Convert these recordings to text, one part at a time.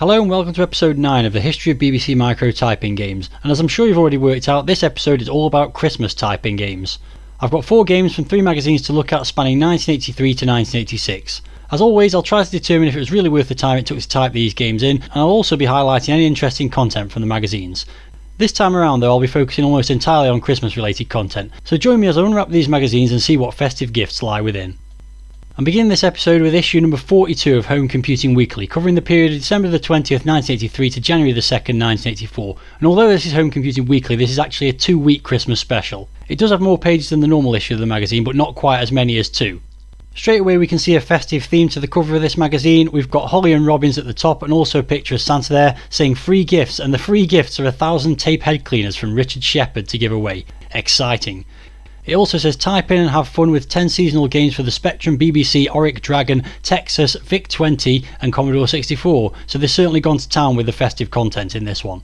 Hello and welcome to episode 9 of the history of BBC Micro typing games, and as I'm sure you've already worked out, this episode is all about Christmas typing games. I've got 4 games from 3 magazines to look at spanning 1983 to 1986. As always, I'll try to determine if it was really worth the time it took to type these games in, and I'll also be highlighting any interesting content from the magazines. This time around though, I'll be focusing almost entirely on Christmas related content, so join me as I unwrap these magazines and see what festive gifts lie within. I'm beginning this episode with issue number 42 of Home Computing Weekly, covering the period of December the 20th, 1983 to January the 2nd, 1984. And although this is Home Computing Weekly, this is actually a 2-week Christmas special. It does have more pages than the normal issue of the magazine, but not quite as many as 2. Straight away we can see a festive theme to the cover of this magazine. We've got holly and robins at the top and also a picture of Santa there saying free gifts, and the free gifts are 1,000 tape head cleaners from Richard Shepherd to give away. Exciting. It also says type in and have fun with 10 seasonal games for the Spectrum, BBC, Auric Dragon, Texas, VIC-20 and Commodore 64, so they've certainly gone to town with the festive content in this one.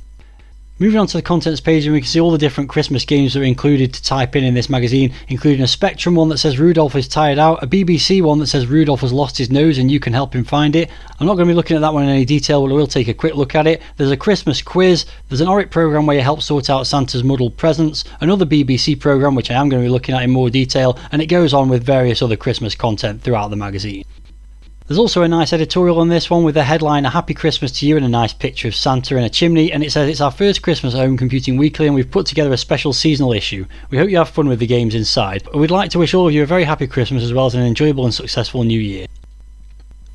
Moving on to the contents page, and we can see all the different Christmas games that are included to type in this magazine, including a Spectrum one that says Rudolph is tired out, a BBC one that says Rudolph has lost his nose and you can help him find it. I'm not going to be looking at that one in any detail, but I will take a quick look at it. There's a Christmas quiz, there's an Auric programme where you help sort out Santa's muddled presents, another BBC programme which I am going to be looking at in more detail, and it goes on with various other Christmas content throughout the magazine. There's also a nice editorial on this one with the headline, A Happy Christmas to You, and a nice picture of Santa in a chimney, and it says it's our first Christmas at Home Computing Weekly and we've put together a special seasonal issue. We hope you have fun with the games inside. We'd like to wish all of you a very happy Christmas as well as an enjoyable and successful new year.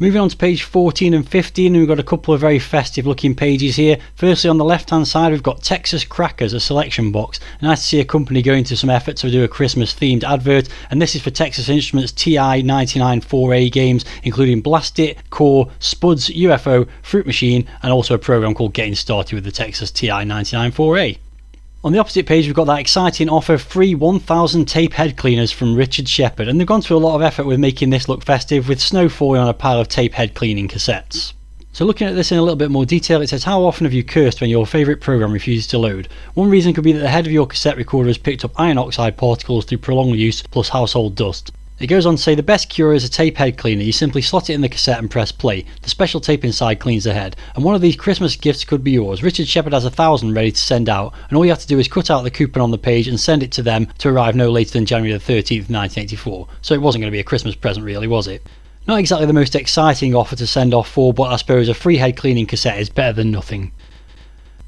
Moving on to page 14 and 15, and we've got a couple of very festive looking pages here. Firstly, on the left hand side we've got Texas Crackers, a selection box. Nice to see a company going to some effort to do a Christmas themed advert, and this is for Texas Instruments TI-99-4A games, including Blast It, Core, Spuds, UFO, Fruit Machine, and also a program called Getting Started with the Texas TI-99-4A. On the opposite page we've got that exciting offer, free 1,000 tape head cleaners from Richard Shepherd, and they've gone through a lot of effort with making this look festive, with snow falling on a pile of tape head cleaning cassettes. So looking at this in a little bit more detail, it says, how often have you cursed when your favourite program refuses to load? One reason could be that the head of your cassette recorder has picked up iron oxide particles through prolonged use plus household dust. It goes on to say the best cure is a tape head cleaner. You simply slot it in the cassette and press play. The special tape inside cleans the head. And one of these Christmas gifts could be yours. Richard Shepherd has 1,000 ready to send out, and all you have to do is cut out the coupon on the page and send it to them to arrive no later than January the 13th, 1984. So it wasn't going to be a Christmas present really, was it? Not exactly the most exciting offer to send off for, but I suppose a free head cleaning cassette is better than nothing.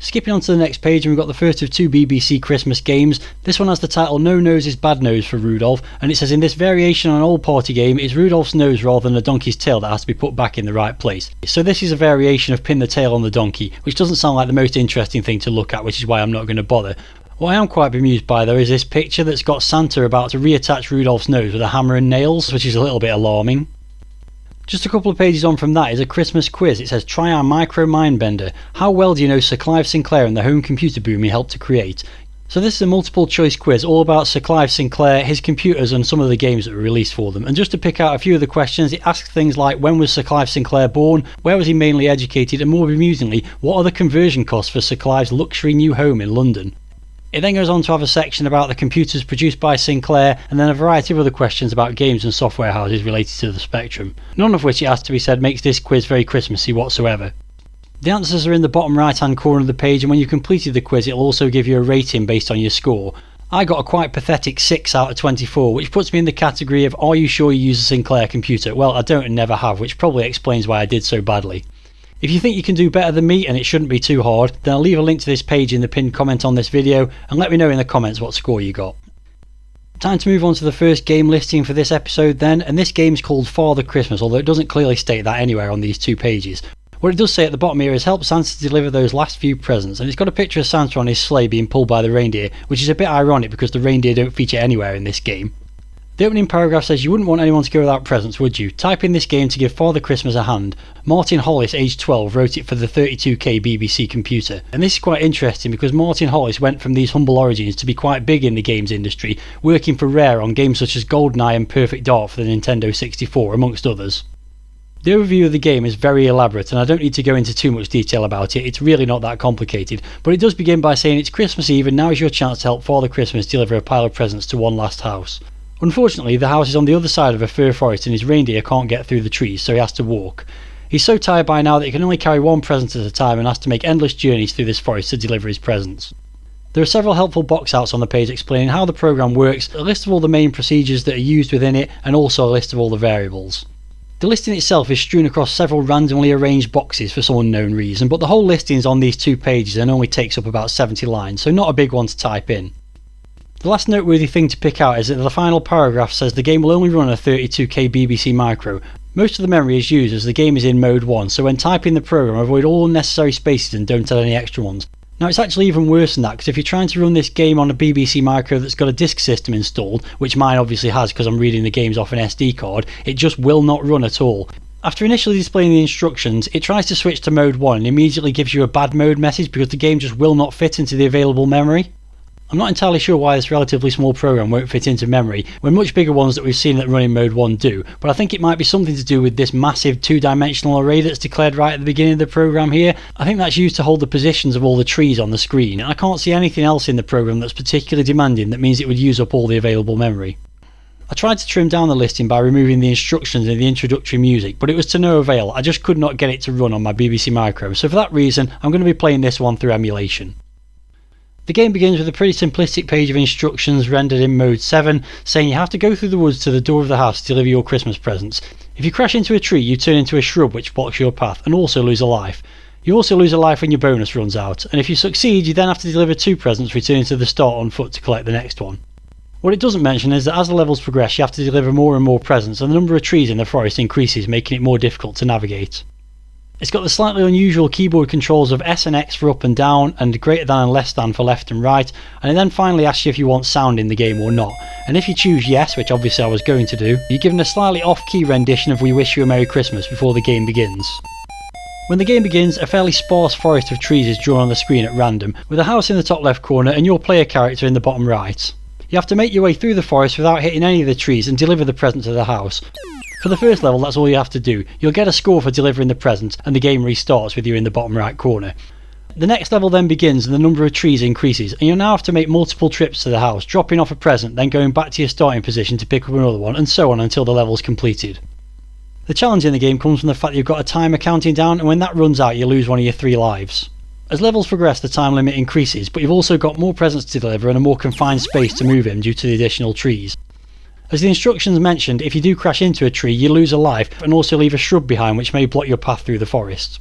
Skipping on to the next page, and we've got the first of 2 BBC Christmas games. This one has the title No Nose is Bad Nose for Rudolph, and it says in this variation on an old party game, it's Rudolph's nose rather than a donkey's tail that has to be put back in the right place. So this is a variation of Pin the Tail on the Donkey, which doesn't sound like the most interesting thing to look at, which is why I'm not going to bother. What I am quite bemused by though is this picture that's got Santa about to reattach Rudolph's nose with a hammer and nails, which is a little bit alarming. Just a couple of pages on from that is a Christmas quiz. It says, try our micro mind bender. How well do you know Sir Clive Sinclair and the home computer boom he helped to create? So this is a multiple choice quiz all about Sir Clive Sinclair, his computers and some of the games that were released for them. And just to pick out a few of the questions, it asks things like, when was Sir Clive Sinclair born? Where was he mainly educated? And more amusingly, what are the conversion costs for Sir Clive's luxury new home in London? It then goes on to have a section about the computers produced by Sinclair, and then a variety of other questions about games and software houses related to the Spectrum, none of which, it has to be said, makes this quiz very Christmassy whatsoever. The answers are in the bottom right hand corner of the page, and when you've completed the quiz it'll also give you a rating based on your score. I got a quite pathetic 6 out of 24, which puts me in the category of are you sure you use a Sinclair computer? Well, I don't and never have, which probably explains why I did so badly. If you think you can do better than me and it shouldn't be too hard, then I'll leave a link to this page in the pinned comment on this video and let me know in the comments what score you got. Time to move on to the first game listing for this episode then, and this game's called Father Christmas, although it doesn't clearly state that anywhere on these 2 pages. What it does say at the bottom here is help Santa to deliver those last few presents, and it's got a picture of Santa on his sleigh being pulled by the reindeer, which is a bit ironic because the reindeer don't feature anywhere in this game. The opening paragraph says you wouldn't want anyone to go without presents, would you? Type in this game to give Father Christmas a hand. Martin Hollis, aged 12, wrote it for the 32K BBC computer. And this is quite interesting because Martin Hollis went from these humble origins to be quite big in the games industry, working for Rare on games such as GoldenEye and Perfect Dark for the Nintendo 64, amongst others. The overview of the game is very elaborate and I don't need to go into too much detail about it, it's really not that complicated, but it does begin by saying it's Christmas Eve and now is your chance to help Father Christmas deliver a pile of presents to one last house. Unfortunately, the house is on the other side of a fir forest and his reindeer can't get through the trees, so he has to walk. He's so tired by now that he can only carry one present at a time and has to make endless journeys through this forest to deliver his presents. There are several helpful box outs on the page explaining how the program works, a list of all the main procedures that are used within it, and also a list of all the variables. The listing itself is strewn across several randomly arranged boxes for some unknown reason, but the whole listing is on these 2 pages and only takes up about 70 lines, so not a big one to type in. The last noteworthy thing to pick out is that the final paragraph says the game will only run a 32K BBC micro. Most of the memory is used as the game is in mode 1, so when typing the program avoid all unnecessary spaces and don't add any extra ones. Now it's actually even worse than that, because if you're trying to run this game on a BBC micro that's got a disk system installed, which mine obviously has because I'm reading the games off an SD card, it just will not run at all. After initially displaying the instructions, it tries to switch to mode 1 and immediately gives you a bad mode message because the game just will not fit into the available memory. I'm not entirely sure why this relatively small program won't fit into memory, when much bigger ones that we've seen that run in mode 1 do, but I think it might be something to do with this massive 2-dimensional array that's declared right at the beginning of the program here. I think that's used to hold the positions of all the trees on the screen, and I can't see anything else in the program that's particularly demanding that means it would use up all the available memory. I tried to trim down the listing by removing the instructions and the introductory music, but it was to no avail. I just could not get it to run on my BBC Micro, so for that reason I'm going to be playing this one through emulation. The game begins with a pretty simplistic page of instructions rendered in mode 7, saying you have to go through the woods to the door of the house to deliver your Christmas presents. If you crash into a tree, you turn into a shrub which blocks your path and also lose a life. You also lose a life when your bonus runs out, and if you succeed you then have to deliver 2 presents returning to the start on foot to collect the next one. What it doesn't mention is that as the levels progress you have to deliver more and more presents, and the number of trees in the forest increases, making it more difficult to navigate. It's got the slightly unusual keyboard controls of S and X for up and down, and greater than and less than for left and right, and it then finally asks you if you want sound in the game or not, and if you choose yes, which obviously I was going to do, you're given a slightly off-key rendition of We Wish You a Merry Christmas before the game begins. When the game begins, a fairly sparse forest of trees is drawn on the screen at random, with a house in the top left corner and your player character in the bottom right. You have to make your way through the forest without hitting any of the trees and deliver the present to the house. For the first level that's all you have to do. You'll get a score for delivering the present and the game restarts with you in the bottom right corner. The next level then begins and the number of trees increases, and you'll now have to make multiple trips to the house, dropping off a present, then going back to your starting position to pick up another one, and so on until the level's completed. The challenge in the game comes from the fact that you've got a timer counting down, and when that runs out you lose one of your 3 lives. As levels progress the time limit increases, but you've also got more presents to deliver and a more confined space to move in due to the additional trees. As the instructions mentioned, if you do crash into a tree you lose a life and also leave a shrub behind which may block your path through the forest.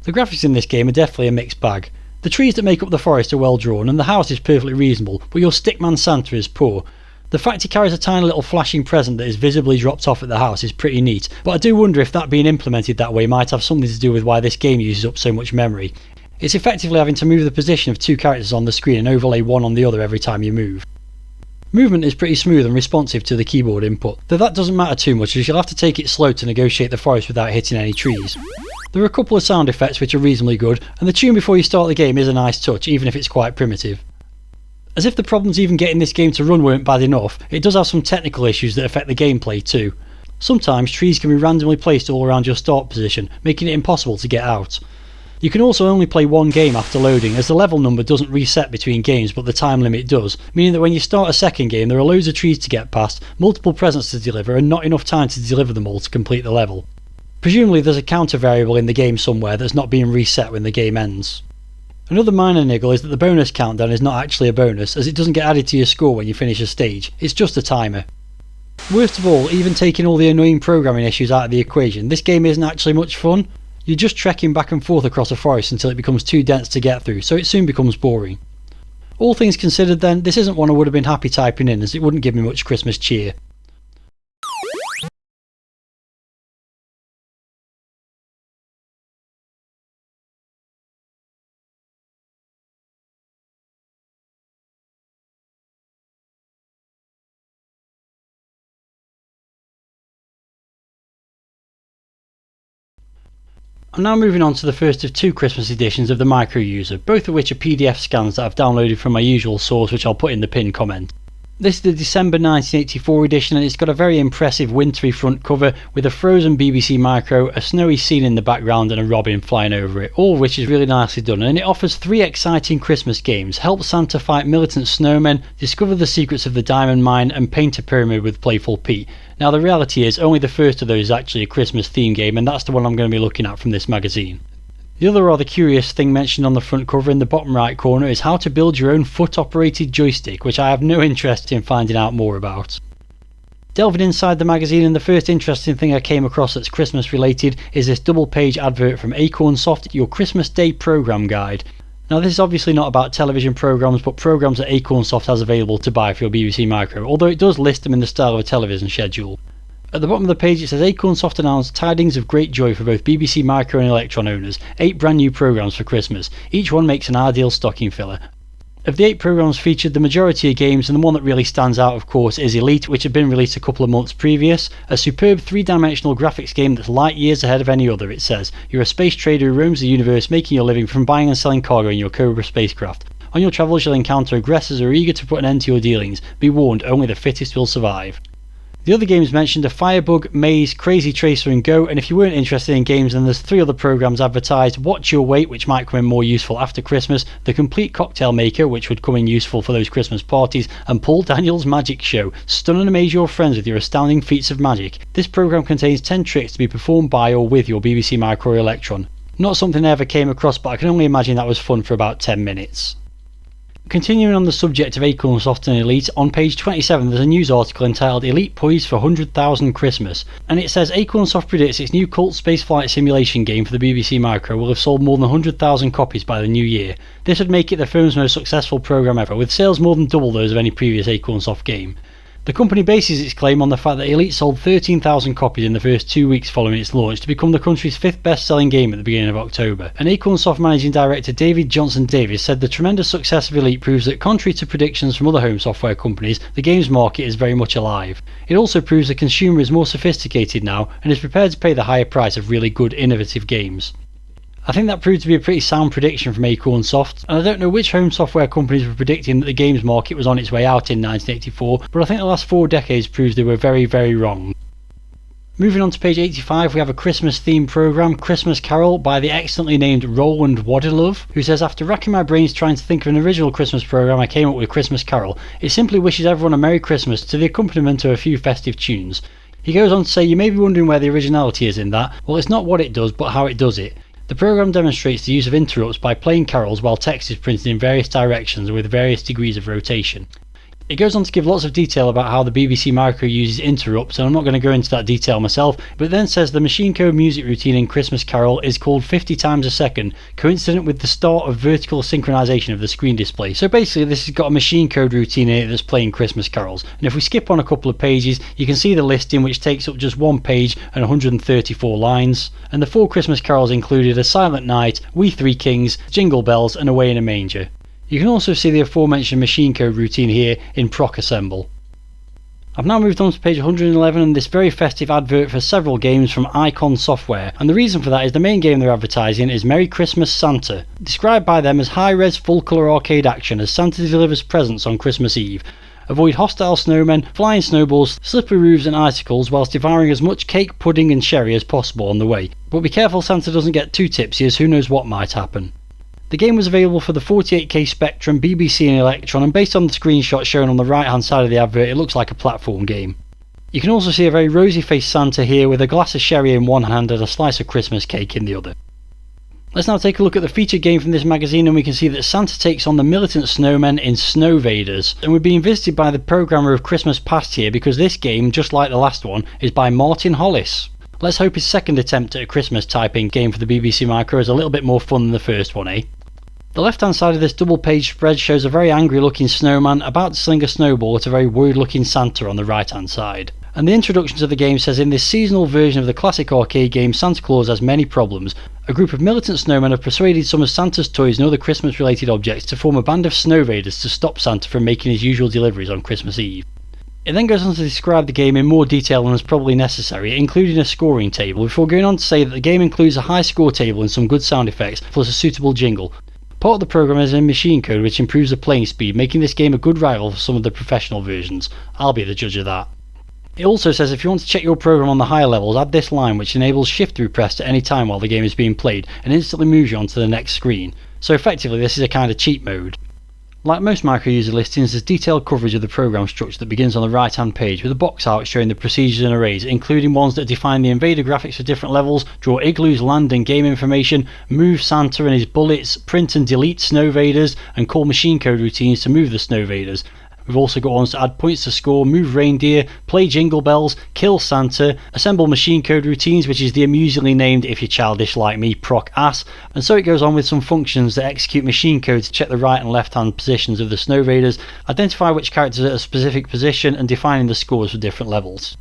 The graphics in this game are definitely a mixed bag. The trees that make up the forest are well drawn and the house is perfectly reasonable, but your stickman Santa is poor. The fact he carries a tiny little flashing present that is visibly dropped off at the house is pretty neat, but I do wonder if that being implemented that way might have something to do with why this game uses up so much memory. It's effectively having to move the position of 2 characters on the screen and overlay one on the other every time you move. Movement is pretty smooth and responsive to the keyboard input, though that doesn't matter too much as you'll have to take it slow to negotiate the forest without hitting any trees. There are a couple of sound effects which are reasonably good, and the tune before you start the game is a nice touch, even if it's quite primitive. As if the problems even getting this game to run weren't bad enough, it does have some technical issues that affect the gameplay too. Sometimes trees can be randomly placed all around your start position, making it impossible to get out. You can also only play one game after loading, as the level number doesn't reset between games but the time limit does, meaning that when you start a second game there are loads of trees to get past, multiple presents to deliver and not enough time to deliver them all to complete the level. Presumably there's a counter variable in the game somewhere that's not being reset when the game ends. Another minor niggle is that the bonus countdown is not actually a bonus, as it doesn't get added to your score when you finish a stage, it's just a timer. Worst of all, even taking all the annoying programming issues out of the equation, this game isn't actually much fun. You're just trekking back and forth across a forest until it becomes too dense to get through, so it soon becomes boring. All things considered then, this isn't one I would have been happy typing in, as it wouldn't give me much Christmas cheer. I'm now moving on to the first of 2 Christmas editions of the Micro User, both of which are PDF scans that I've downloaded from my usual source, which I'll put in the pinned comment. This is the December 1984 edition, and it's got a very impressive wintry front cover with a frozen BBC Micro, a snowy scene in the background and a robin flying over it, all of which is really nicely done. And it offers 3 exciting Christmas games: Help Santa Fight Militant Snowmen, Discover the Secrets of the Diamond Mine, and Paint a Pyramid with Playful Pete. Now the reality is only the first of those is actually a Christmas theme game, and that's the one I'm going to be looking at from this magazine. The other rather curious thing mentioned on the front cover in the bottom right corner is how to build your own foot-operated joystick, which I have no interest in finding out more about. Delving inside the magazine, and the first interesting thing I came across that's Christmas related is this double-page advert from Acornsoft, your Christmas Day Programme Guide. Now this is obviously not about television programmes, but programmes that Acornsoft has available to buy for your BBC Micro, although it does list them in the style of a television schedule. At the bottom of the page it says Acornsoft announced tidings of great joy for both BBC Micro and Electron owners. 8 brand new programmes for Christmas. Each one makes an ideal stocking filler. Of the 8 programmes featured, the majority are games, and the one that really stands out of course is Elite, which had been released a couple of months previous. A superb 3-dimensional graphics game that's light years ahead of any other, it says. You're a space trader who roams the universe making your living from buying and selling cargo in your Cobra spacecraft. On your travels you'll encounter aggressors who are eager to put an end to your dealings. Be warned, only the fittest will survive. The other games mentioned are Firebug, Maze, Crazy Tracer and Go, and if you weren't interested in games, then there's 3 other programmes advertised: Watch Your Weight, which might come in more useful after Christmas, The Complete Cocktail Maker, which would come in useful for those Christmas parties, and Paul Daniels' Magic Show. Stun and amaze your friends with your astounding feats of magic. This programme contains 10 tricks to be performed by or with your BBC Micro or Electron. Not something I ever came across, but I can only imagine that was fun for about 10 minutes. Continuing on the subject of Acornsoft and Elite, on page 27 there's a news article entitled Elite Poised for 100,000 Christmas, and it says Acornsoft predicts its new cult spaceflight simulation game for the BBC Micro will have sold more than 100,000 copies by the new year. This would make it the firm's most successful programme ever, with sales more than double those of any previous Acornsoft game. The company bases its claim on the fact that Elite sold 13,000 copies in the first 2 weeks following its launch to become the country's 5th best-selling game at the beginning of October. And Acornsoft managing director David Johnson Davis said the tremendous success of Elite proves that, contrary to predictions from other home software companies, the games market is very much alive. It also proves the consumer is more sophisticated now and is prepared to pay the higher price of really good, innovative games. I think that proved to be a pretty sound prediction from Acornsoft, and I don't know which home software companies were predicting that the games market was on its way out in 1984, but I think the last 4 decades proves they were very, very wrong. Moving on to page 85, we have a Christmas themed programme, Christmas Carol, by the excellently named Roland Wadelove, who says, after racking my brains trying to think of an original Christmas programme, I came up with Christmas Carol. It simply wishes everyone a Merry Christmas to the accompaniment of a few festive tunes. He goes on to say, you may be wondering where the originality is in that. Well, it's not what it does, but how it does it. The programme demonstrates the use of interrupts by playing carols while text is printed in various directions with various degrees of rotation. It goes on to give lots of detail about how the BBC Micro uses interrupts, and I'm not going to go into that detail myself, but then says the machine code music routine in Christmas Carol is called 50 times a second, coincident with the start of vertical synchronization of the screen display. So basically this has got a machine code routine in it that's playing Christmas carols. And if we skip on a couple of pages, you can see the listing, which takes up just 1 page and 134 lines. And the 4 Christmas carols included A Silent Night, We Three Kings, Jingle Bells and Away in a Manger. You can also see the aforementioned machine code routine here in Proc Assemble. I've now moved on to page 111 and this very festive advert for several games from Icon Software, and the reason for that is the main game they're advertising is Merry Christmas Santa, described by them as high-res full-colour arcade action as Santa delivers presents on Christmas Eve. Avoid hostile snowmen, flying snowballs, slippery roofs and icicles whilst devouring as much cake, pudding and sherry as possible on the way. But be careful Santa doesn't get too tipsy, as who knows what might happen. The game was available for the 48K Spectrum, BBC and Electron, and based on the screenshot shown on the right hand side of the advert, it looks like a platform game. You can also see a very rosy-faced Santa here with a glass of sherry in one hand and a slice of Christmas cake in the other. Let's now take a look at the featured game from this magazine, and we can see that Santa takes on the militant snowmen in Snow Vaders. And we're being visited by the programmer of Christmas Past here, because this game, just like the last one, is by Martin Hollis. Let's hope his second attempt at a Christmas typing game for the BBC Micro is a little bit more fun than the first one, eh? The left hand side of this double page spread shows a very angry looking snowman about to sling a snowball at a very worried looking Santa on the right hand side. And the introduction to the game says, in this seasonal version of the classic arcade game Santa Claus has many problems. A group of militant snowmen have persuaded some of Santa's toys and other Christmas related objects to form a band of snow vaders to stop Santa from making his usual deliveries on Christmas Eve. It then goes on to describe the game in more detail than is probably necessary, including a scoring table, before going on to say that the game includes a high score table and some good sound effects, plus a suitable jingle. Part of the program is in machine code which improves the playing speed, making this game a good rival for some of the professional versions. I'll be the judge of that. It also says if you want to check your program on the higher levels, add this line which enables shift through pressed at any time while the game is being played and instantly moves you onto the next screen. So effectively this is a kind of cheat mode. Like most micro-user listings, there's detailed coverage of the program structure that begins on the right hand page with a box out showing the procedures and arrays, including ones that define the invader graphics for different levels, draw igloos, land and game information, move Santa and his bullets, print and delete snow vaders, and call machine code routines to move the snow vaders. We've also got ones to add points to score, move reindeer, play jingle bells, kill Santa, assemble machine code routines, which is the amusingly named, if you're childish like me, proc ass, and so it goes on with some functions that execute machine code to check the right and left hand positions of the snow vaders, identify which characters are at a specific position, and defining the scores for different levels.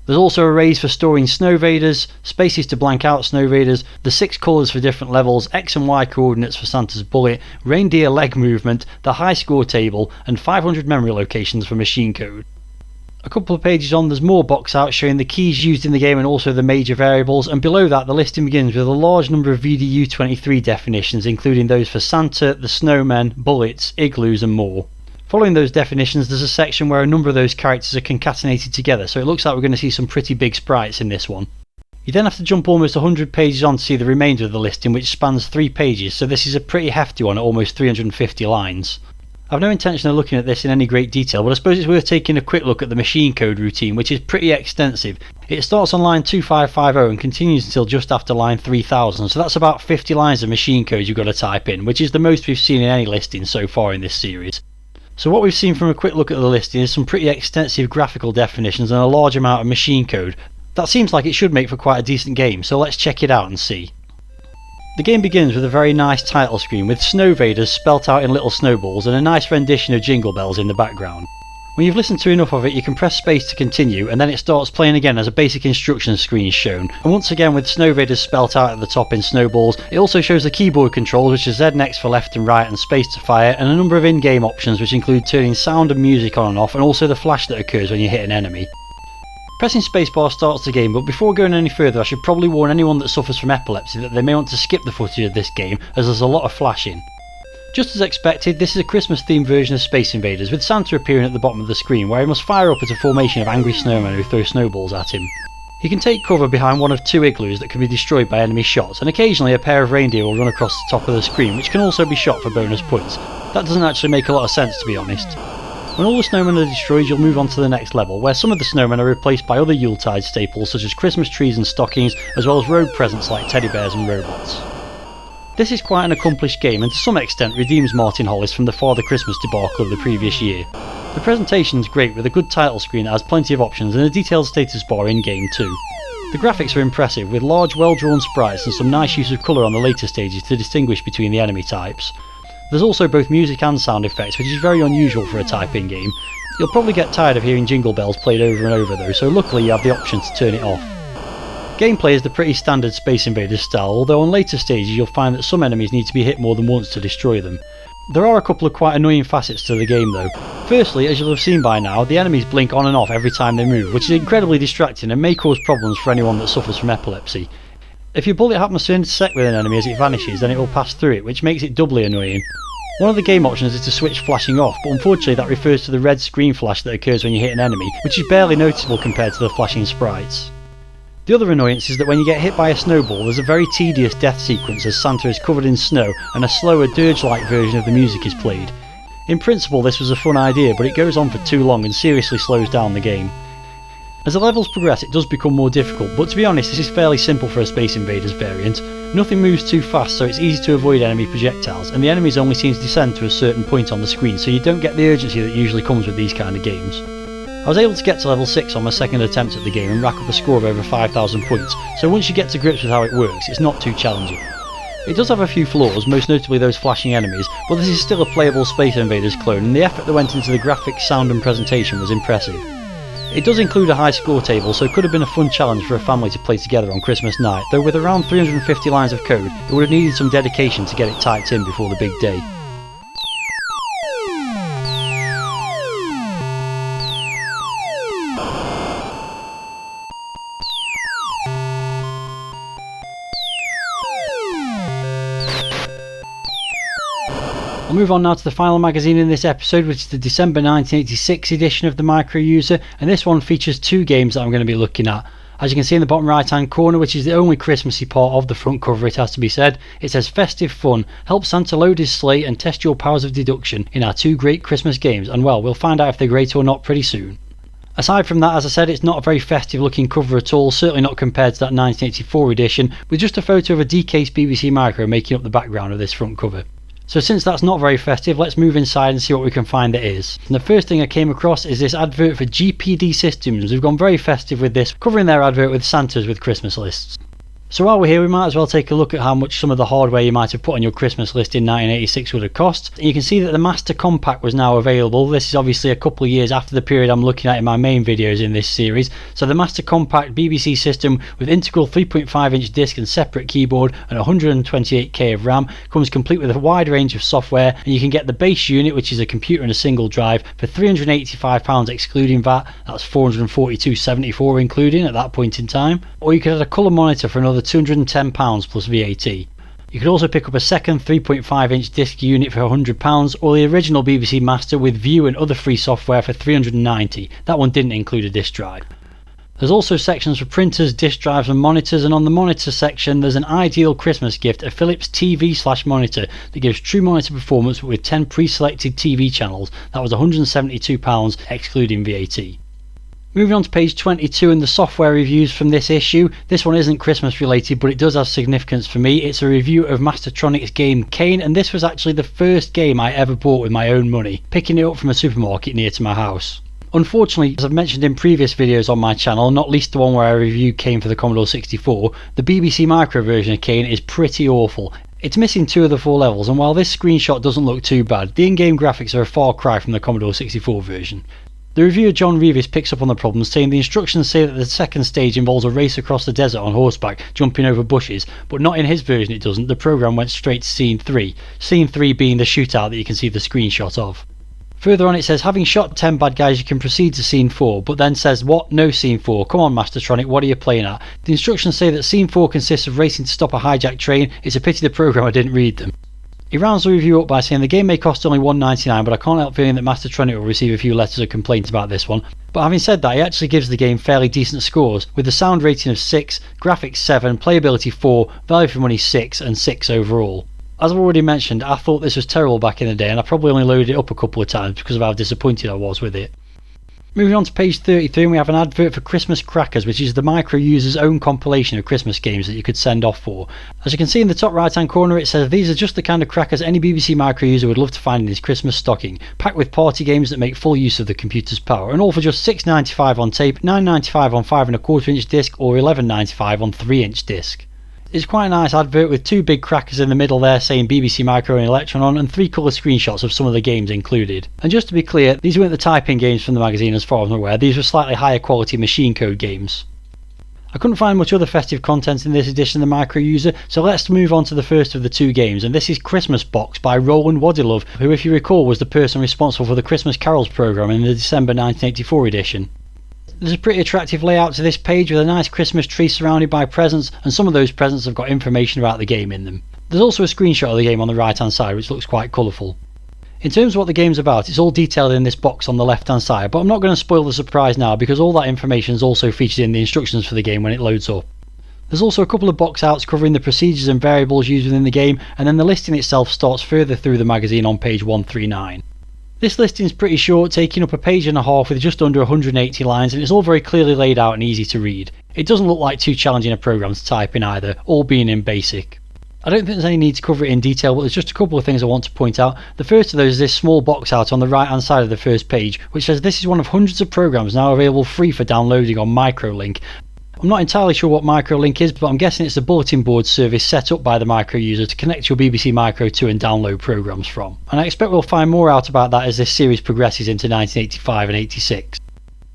There's also arrays for storing snow vaders, spaces to blank out snow vaders, the 6 colours for different levels, X and Y coordinates for Santa's bullet, reindeer leg movement, the high score table, and 500 memory locations for machine code. A couple of pages on there's more box out showing the keys used in the game and also the major variables, and below that the listing begins with a large number of VDU23 definitions, including those for Santa, the snowmen, bullets, igloos and more. Following those definitions, there's a section where a number of those characters are concatenated together, so it looks like we're going to see some pretty big sprites in this one. You then have to jump almost 100 pages on to see the remainder of the listing, which spans 3 pages, so this is a pretty hefty one at almost 350 lines. I've no intention of looking at this in any great detail, but I suppose it's worth taking a quick look at the machine code routine, which is pretty extensive. It starts on line 2550 and continues until just after line 3000, so that's about 50 lines of machine code you've got to type in, which is the most we've seen in any listing so far in this series. So what we've seen from a quick look at the listing is some pretty extensive graphical definitions and a large amount of machine code. That seems like it should make for quite a decent game, so let's check it out and see. The game begins with a very nice title screen with snow vaders spelt out in little snowballs and a nice rendition of Jingle Bells in the background. When you've listened to enough of it, you can press space to continue, and then it starts playing again as a basic instructions screen is shown, and once again with snow vaders spelt out at the top in snowballs. It also shows the keyboard controls, which are Z next for left and right and space to fire, and a number of in-game options which include turning sound and music on and off, and also the flash that occurs when you hit an enemy. Pressing spacebar starts the game, but before going any further I should probably warn anyone that suffers from epilepsy that they may want to skip the footage of this game as there's a lot of flashing. Just as expected, this is a Christmas themed version of Space Invaders, with Santa appearing at the bottom of the screen where he must fire up at a formation of angry snowmen who throw snowballs at him. He can take cover behind one of 2 igloos that can be destroyed by enemy shots, and occasionally a pair of reindeer will run across the top of the screen which can also be shot for bonus points. That doesn't actually make a lot of sense, to be honest. When all the snowmen are destroyed, you'll move on to the next level, where some of the snowmen are replaced by other Yuletide staples such as Christmas trees and stockings, as well as road presents like teddy bears and robots. This is quite an accomplished game and to some extent redeems Martin Hollis from the Father Christmas debacle of the previous year. The presentation's great with a good title screen that has plenty of options and a detailed status bar in game too. The graphics are impressive with large well-drawn sprites and some nice use of colour on the later stages to distinguish between the enemy types. There's also both music and sound effects, which is very unusual for a typing game. You'll probably get tired of hearing Jingle Bells played over and over though, so luckily you have the option to turn it off. Gameplay is the pretty standard Space Invaders style, although on later stages you'll find that some enemies need to be hit more than once to destroy them. There are a couple of quite annoying facets to the game though. Firstly, as you'll have seen by now, the enemies blink on and off every time they move, which is incredibly distracting and may cause problems for anyone that suffers from epilepsy. If your bullet happens to intersect with an enemy as it vanishes, then it will pass through it, which makes it doubly annoying. One of the game options is to switch flashing off, but unfortunately that refers to the red screen flash that occurs when you hit an enemy, which is barely noticeable compared to the flashing sprites. The other annoyance is that when you get hit by a snowball, there's a very tedious death sequence as Santa is covered in snow and a slower dirge-like version of the music is played. In principle this was a fun idea, but it goes on for too long and seriously slows down the game. As the levels progress it does become more difficult, but to be honest this is fairly simple for a Space Invaders variant. Nothing moves too fast so it's easy to avoid enemy projectiles, and the enemies only seem to descend to a certain point on the screen, so you don't get the urgency that usually comes with these kind of games. I was able to get to level 6 on my second attempt at the game and rack up a score of over 5,000 points, so once you get to grips with how it works, it's not too challenging. It does have a few flaws, most notably those flashing enemies, but this is still a playable Space Invaders clone and the effort that went into the graphics, sound and presentation was impressive. It does include a high score table, so it could have been a fun challenge for a family to play together on Christmas night, though with around 350 lines of code, it would have needed some dedication to get it typed in before the big day. I'll move on now to the final magazine in this episode, which is the December 1986 edition of the Micro User, and this one features 2 games that I'm going to be looking at. As you can see in the bottom right hand corner, which is the only Christmassy part of the front cover, it has to be said, it says Festive Fun, help Santa load his sleigh and test your powers of deduction in our 2 great Christmas games, and well, we'll find out if they're great or not pretty soon. Aside from that, as I said, it's not a very festive looking cover at all, certainly not compared to that 1984 edition, with just a photo of a decased BBC Micro making up the background of this front cover. So since that's not very festive, let's move inside and see what we can find that is. And the first thing I came across is this advert for GPD Systems. We've gone very festive with this, covering their advert with Santas with Christmas lists. So while we're here, we might as well take a look at how much some of the hardware you might have put on your Christmas list in 1986 would have cost. And you can see that the Master Compact was now available. This is obviously a couple of years after the period I'm looking at in my main videos in this series. So the Master Compact BBC system with integral 3.5-inch disc and separate keyboard and 128k of RAM comes complete with a wide range of software, and you can get the base unit, which is a computer and a single drive, for £385 excluding VAT. That's £442.74 including at that point in time. Or you could add a colour monitor for another £210 plus VAT. You could also pick up a second 3.5-inch disc unit for £100, or the original BBC Master with View and other free software for £390. That one didn't include a disc drive. There's also sections for printers, disc drives and monitors, and on the monitor section there's an ideal Christmas gift, a Philips TV/monitor that gives true monitor performance with 10 pre-selected TV channels. That was £172 excluding VAT. Moving on to page 22 and the software reviews from this issue. This one isn't Christmas related, but it does have significance for me. It's a review of Mastertronic's game Kane, and this was actually the first game I ever bought with my own money, picking it up from a supermarket near to my house. Unfortunately, as I've mentioned in previous videos on my channel, not least the one where I reviewed Kane for the Commodore 64, the BBC Micro version of Kane is pretty awful. It's missing 2 of the 4 levels, and while this screenshot doesn't look too bad, the in-game graphics are a far cry from the Commodore 64 version. The reviewer John Reeves picks up on the problem, saying the instructions say that the second stage involves a race across the desert on horseback, jumping over bushes, but not in his version it doesn't. The program went straight to scene 3. Scene 3 being the shootout that you can see the screenshot of. Further on it says, having shot 10 bad guys you can proceed to scene 4, but then says, what? No scene 4. Come on Mastertronic, what are you playing at? The instructions say that scene 4 consists of racing to stop a hijacked train. It's a pity the programmer didn't read them. He rounds the review up by saying the game may cost only $1.99, but I can't help feeling that Mastertronic will receive a few letters of complaint about this one. But having said that, he actually gives the game fairly decent scores, with the sound rating of 6, graphics 7, playability 4, value for money 6, and 6 overall. As I've already mentioned, I thought this was terrible back in the day, and I probably only loaded it up a couple of times because of how disappointed I was with it. Moving on to page 33, and we have an advert for Christmas Crackers, which is the Micro User's own compilation of Christmas games that you could send off for. As you can see in the top right hand corner, it says these are just the kind of crackers any BBC Micro User would love to find in his Christmas stocking, packed with party games that make full use of the computer's power, and all for just £6.95 on tape, £9.95 on 5.25-inch disc, or £11.95 on 3-inch disc. It's quite a nice advert with 2 big crackers in the middle there saying BBC Micro and Electron on, and 3 colour screenshots of some of the games included. And just to be clear, these weren't the typing games from the magazine as far as I'm aware, these were slightly higher quality machine code games. I couldn't find much other festive content in this edition of the Micro User, so let's move on to the first of the 2 games, and this is Christmas Box by Roland Wadilove, who if you recall was the person responsible for the Christmas Carols programme in the December 1984 edition. There's a pretty attractive layout to this page with a nice Christmas tree surrounded by presents, and some of those presents have got information about the game in them. There's also a screenshot of the game on the right hand side which looks quite colourful. In terms of what the game's about, it's all detailed in this box on the left hand side, but I'm not going to spoil the surprise now because all that information is also featured in the instructions for the game when it loads up. There's also a couple of box outs covering the procedures and variables used within the game, and then the listing itself starts further through the magazine on page 139. This listing is pretty short, taking up a page and a half with just under 180 lines, and it's all very clearly laid out and easy to read. It doesn't look like too challenging a program to type in either, all being in BASIC. I don't think there's any need to cover it in detail, but there's just a couple of things I want to point out. The first of those is this small box out on the right hand side of the first page, which says this is one of hundreds of programs now available free for downloading on Microlink. I'm not entirely sure what Microlink is, but I'm guessing it's a bulletin board service set up by the Micro User to connect your BBC Micro to and download programs from. And I expect we'll find more out about that as this series progresses into 1985 and 86.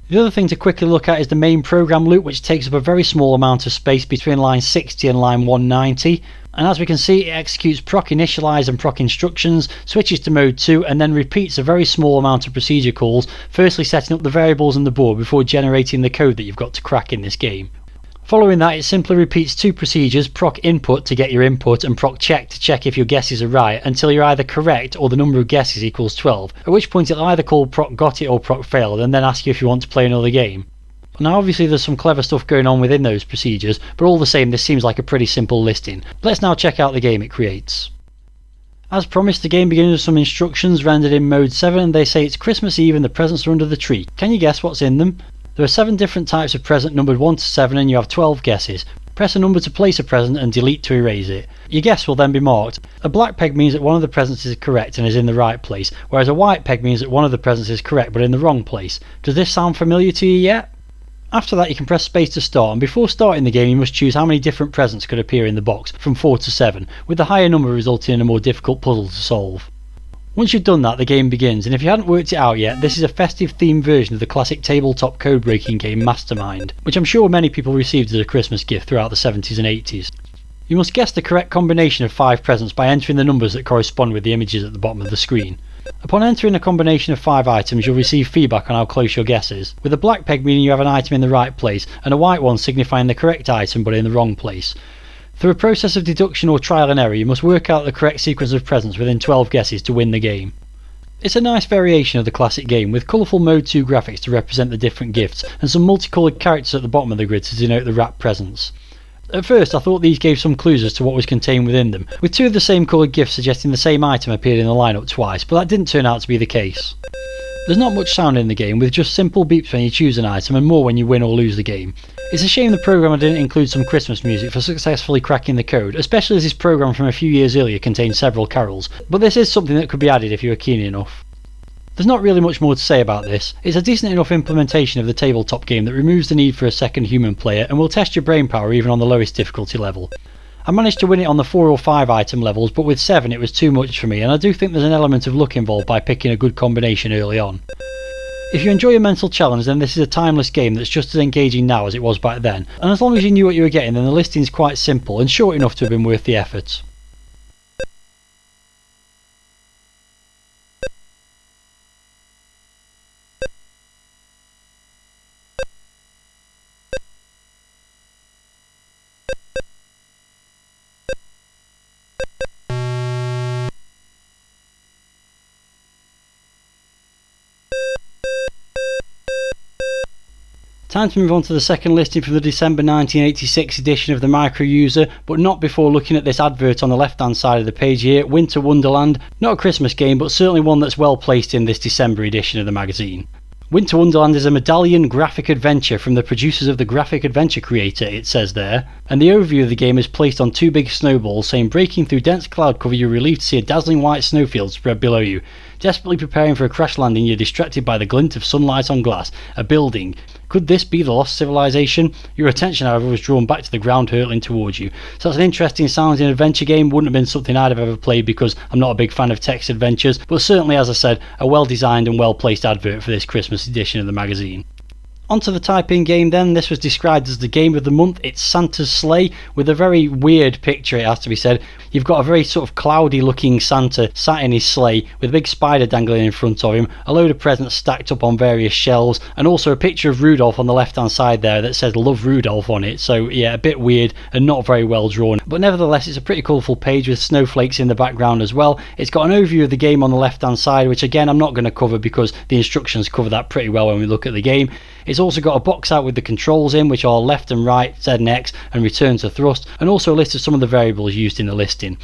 The other thing to quickly look at is the main program loop, which takes up a very small amount of space between line 60 and line 190. And as we can see, it executes proc initialize and proc instructions, switches to mode 2, and then repeats a very small amount of procedure calls, firstly setting up the variables on the board before generating the code that you've got to crack in this game. Following that, it simply repeats two procedures: proc input to get your input and proc check to check if your guesses are right, until you're either correct or the number of guesses equals 12, at which point it'll either call proc got it or proc failed and then ask you if you want to play another game. Now obviously there's some clever stuff going on within those procedures, but all the same this seems like a pretty simple listing. Let's now check out the game it creates. As promised, the game begins with some instructions rendered in mode 7, and they say it's Christmas Eve and the presents are under the tree. Can you guess what's in them? There are 7 different types of present numbered 1 to 7 and you have 12 guesses. Press a number to place a present and delete to erase it. Your guess will then be marked. A black peg means that one of the presents is correct and is in the right place, whereas a white peg means that one of the presents is correct but in the wrong place. Does this sound familiar to you yet? After that you can press space to start, and before starting the game you must choose how many different presents could appear in the box, from 4 to 7, with the higher number resulting in a more difficult puzzle to solve. Once you've done that, the game begins, and if you hadn't worked it out yet, this is a festive themed version of the classic tabletop code breaking game Mastermind, which I'm sure many people received as a Christmas gift throughout the 70s and 80s. You must guess the correct combination of 5 presents by entering the numbers that correspond with the images at the bottom of the screen. Upon entering a combination of 5 items, you'll receive feedback on how close your guess is, with a black peg meaning you have an item in the right place and a white one signifying the correct item but in the wrong place. Through a process of deduction or trial and error, you must work out the correct sequence of presents within 12 guesses to win the game. It's a nice variation of the classic game, with colourful Mode 2 graphics to represent the different gifts, and some multicoloured characters at the bottom of the grid to denote the wrapped presents. At first I thought these gave some clues as to what was contained within them, with 2 of the same coloured gifts suggesting the same item appeared in the lineup twice, but that didn't turn out to be the case. There's not much sound in the game, with just simple beeps when you choose an item and more when you win or lose the game. It's a shame the programmer didn't include some Christmas music for successfully cracking the code, especially as this program from a few years earlier contained several carols, but this is something that could be added if you were keen enough. There's not really much more to say about this. It's a decent enough implementation of the tabletop game that removes the need for a second human player and will test your brain power even on the lowest difficulty level. I managed to win it on the 4 or 5 item levels, but with 7 it was too much for me, and I do think there's an element of luck involved by picking a good combination early on. If you enjoy a mental challenge, then this is a timeless game that's just as engaging now as it was back then, and as long as you knew what you were getting, then the listing's quite simple and short enough to have been worth the effort. Time to move on to the second listing from the December 1986 edition of the Micro User, but not before looking at this advert on the left hand side of the page here, Winter Wonderland. Not a Christmas game, but certainly one that's well placed in this December edition of the magazine. Winter Wonderland is a medallion graphic adventure from the producers of the graphic adventure creator, it says there, and the overview of the game is placed on 2 big snowballs, saying breaking through dense cloud cover you're relieved to see a dazzling white snowfield spread below you. Desperately preparing for a crash landing, you're distracted by the glint of sunlight on glass, a building. Could this be the lost civilization? Your attention, however, was drawn back to the ground hurtling towards you. So that's an interesting sounding adventure game. Wouldn't have been something I'd have ever played because I'm not a big fan of text adventures, but certainly, as I said, a well designed and well placed advert for this Christmas edition of the magazine. Onto the typing game then. This was described as the game of the month. It's Santa's Sleigh, with a very weird picture, it has to be said. You've got a very sort of cloudy looking Santa sat in his sleigh with a big spider dangling in front of him, a load of presents stacked up on various shelves, and also a picture of Rudolph on the left hand side there that says Love Rudolph on it. So yeah, a bit weird and not very well drawn, but nevertheless it's a pretty colourful page with snowflakes in the background as well. It's got an overview of the game on the left hand side, which again I'm not going to cover because the instructions cover that pretty well when we look at the game. It's also got a box out with the controls in, which are left and right, Z and X, and return to thrust, and also a list of some of the variables used in the listing.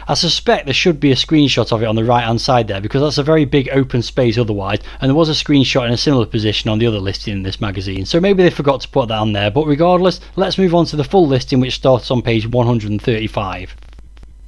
I suspect there should be a screenshot of it on the right hand side there, because that's a very big open space otherwise, and there was a screenshot in a similar position on the other listing in this magazine, so maybe they forgot to put that on there, but regardless, let's move on to the full listing, which starts on page 135.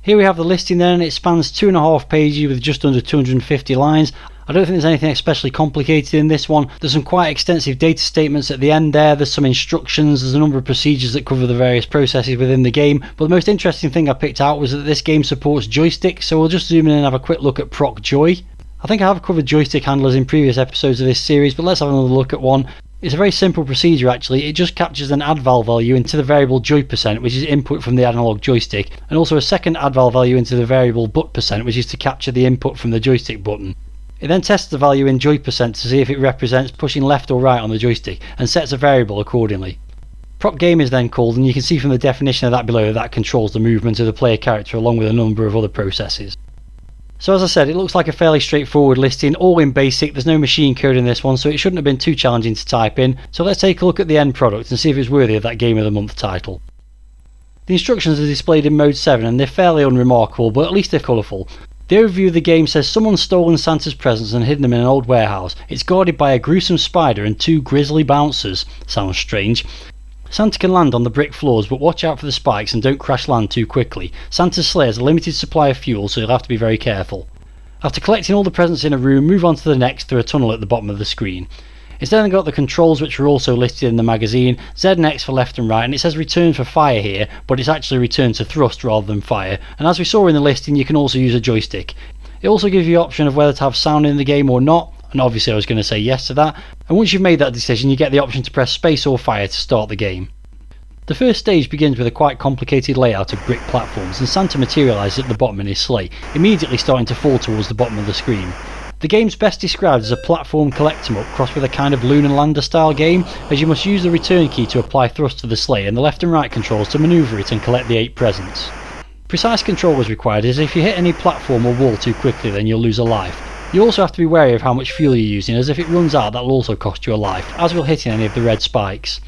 Here we have the listing then, and it spans 2.5 pages with just under 250 lines. I don't think there's anything especially complicated in this one. There's some quite extensive data statements at the end there, there's some instructions, there's a number of procedures that cover the various processes within the game, but the most interesting thing I picked out was that this game supports joysticks, so we'll just zoom in and have a quick look at Proc Joy. I think I have covered joystick handlers in previous episodes of this series, but let's have another look at one. It's a very simple procedure actually. It just captures an add val value into the variable joy percent, which is input from the analog joystick, and also a second add val value into the variable butt percent, which is to capture the input from the joystick button. It then tests the value in joy percent to see if it represents pushing left or right on the joystick and sets a variable accordingly. Prop game is then called, and you can see from the definition of that below that controls the movement of the player character along with a number of other processes. So as I said, it looks like a fairly straightforward listing, all in BASIC. There's no machine code in this one, so it shouldn't have been too challenging to type in. So let's take a look at the end product and see if it's worthy of that Game of the Month title. The instructions are displayed in mode 7 and they're fairly unremarkable, but at least they're colourful. The overview of the game says someone's stolen Santa's presents and hidden them in an old warehouse. It's guarded by a gruesome spider and 2 grisly bouncers. Sounds strange. Santa can land on the brick floors, but watch out for the spikes and don't crash land too quickly. Santa's sleigh has a limited supply of fuel, so you'll have to be very careful. After collecting all the presents in a room, move on to the next through a tunnel at the bottom of the screen. It's then got the controls, which are also listed in the magazine, Z and X for left and right, and it says return for fire here, but it's actually return to thrust rather than fire, and as we saw in the listing, you can also use a joystick. It also gives you the option of whether to have sound in the game or not, and obviously I was going to say yes to that, and once you've made that decision you get the option to press space or fire to start the game. The first stage begins with a quite complicated layout of brick platforms, and Santa materialises at the bottom in his sleigh, immediately starting to fall towards the bottom of the screen. The game's best described as a platform collect 'em up crossed with a kind of Lunar Lander style game, as you must use the return key to apply thrust to the sleigh and the left and right controls to manoeuvre it and collect the 8 presents. Precise control is required, as if you hit any platform or wall too quickly then you'll lose a life. You also have to be wary of how much fuel you're using, as if it runs out that'll also cost you a life, as will hitting any of the red spikes.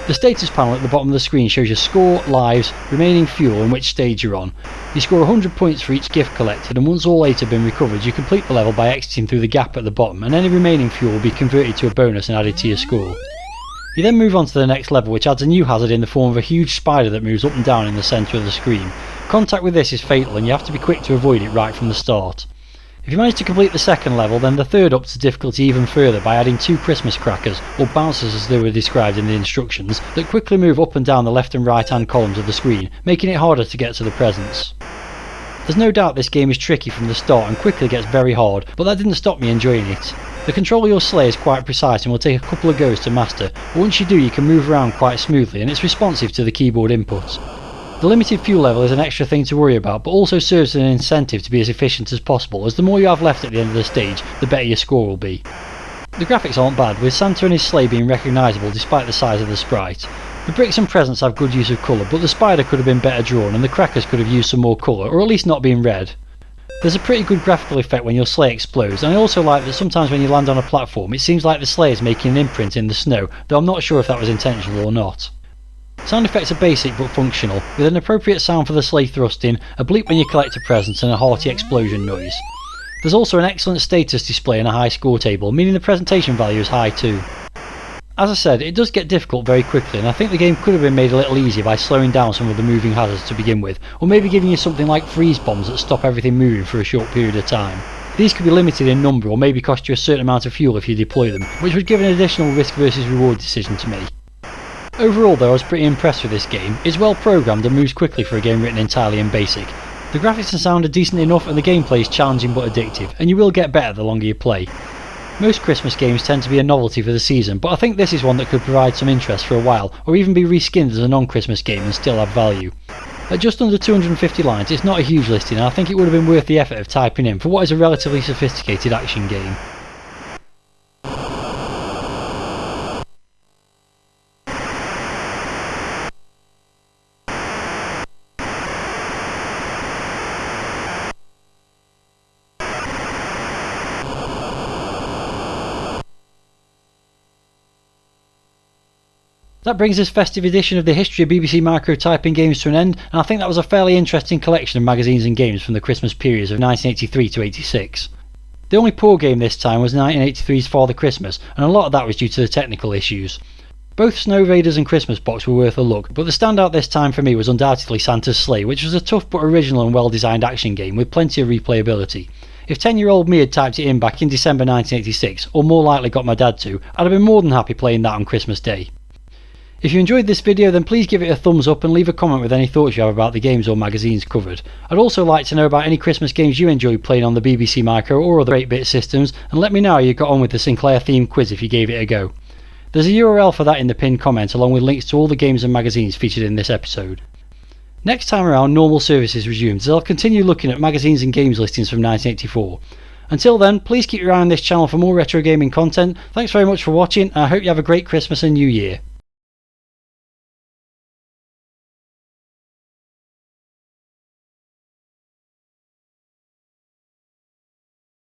The status panel at the bottom of the screen shows your score, lives, remaining fuel and which stage you're on. You score 100 points for each gift collected, and once all 8 have been recovered you complete the level by exiting through the gap at the bottom, and any remaining fuel will be converted to a bonus and added to your score. You then move on to the next level, which adds a new hazard in the form of a huge spider that moves up and down in the centre of the screen. Contact with this is fatal and you have to be quick to avoid it right from the start. If you manage to complete the second level, then the third ups the difficulty even further by adding 2 Christmas crackers, or bouncers as they were described in the instructions, that quickly move up and down the left and right hand columns of the screen, making it harder to get to the presents. There's no doubt this game is tricky from the start and quickly gets very hard, but that didn't stop me enjoying it. The control of your sleigh is quite precise and will take a couple of goes to master, but once you do you can move around quite smoothly and it's responsive to the keyboard inputs. The limited fuel level is an extra thing to worry about, but also serves as an incentive to be as efficient as possible, as the more you have left at the end of the stage, the better your score will be. The graphics aren't bad, with Santa and his sleigh being recognisable despite the size of the sprite. The bricks and presents have good use of colour, but the spider could have been better drawn and the crackers could have used some more colour, or at least not been red. There's a pretty good graphical effect when your sleigh explodes, and I also like that sometimes when you land on a platform it seems like the sleigh is making an imprint in the snow, though I'm not sure if that was intentional or not. Sound effects are basic but functional, with an appropriate sound for the sleigh thrusting, a bleep when you collect a present and a hearty explosion noise. There's also an excellent status display and a high score table, meaning the presentation value is high too. As I said, it does get difficult very quickly, and I think the game could have been made a little easier by slowing down some of the moving hazards to begin with, or maybe giving you something like freeze bombs that stop everything moving for a short period of time. These could be limited in number or maybe cost you a certain amount of fuel if you deploy them, which would give an additional risk versus reward decision to me. Overall though, I was pretty impressed with this game. It's well programmed and moves quickly for a game written entirely in BASIC. The graphics and sound are decent enough and the gameplay is challenging but addictive, and you will get better the longer you play. Most Christmas games tend to be a novelty for the season, but I think this is one that could provide some interest for a while, or even be reskinned as a non-Christmas game and still have value. At just under 250 lines, it's not a huge listing, and I think it would have been worth the effort of typing in for what is a relatively sophisticated action game. That brings this festive edition of the history of BBC Micro typing games to an end, and I think that was a fairly interesting collection of magazines and games from the Christmas periods of 1983 to 86. The only poor game this time was 1983's Father Christmas, and a lot of that was due to the technical issues. Both Snow Vaders and Christmas Box were worth a look, but the standout this time for me was undoubtedly Santa's Sleigh, which was a tough but original and well designed action game with plenty of replayability. If 10-year-old me had typed it in back in December 1986, or more likely got my dad to, I'd have been more than happy playing that on Christmas Day. If you enjoyed this video then please give it a thumbs up and leave a comment with any thoughts you have about the games or magazines covered. I'd also like to know about any Christmas games you enjoyed playing on the BBC Micro or other 8-bit systems, and let me know how you got on with the Sinclair themed quiz if you gave it a go. There's a URL for that in the pinned comment along with links to all the games and magazines featured in this episode. Next time around normal service is resumed, as I'll continue looking at magazines and games listings from 1984. Until then, please keep your eye on this channel for more retro gaming content. Thanks very much for watching and I hope you have a great Christmas and New Year.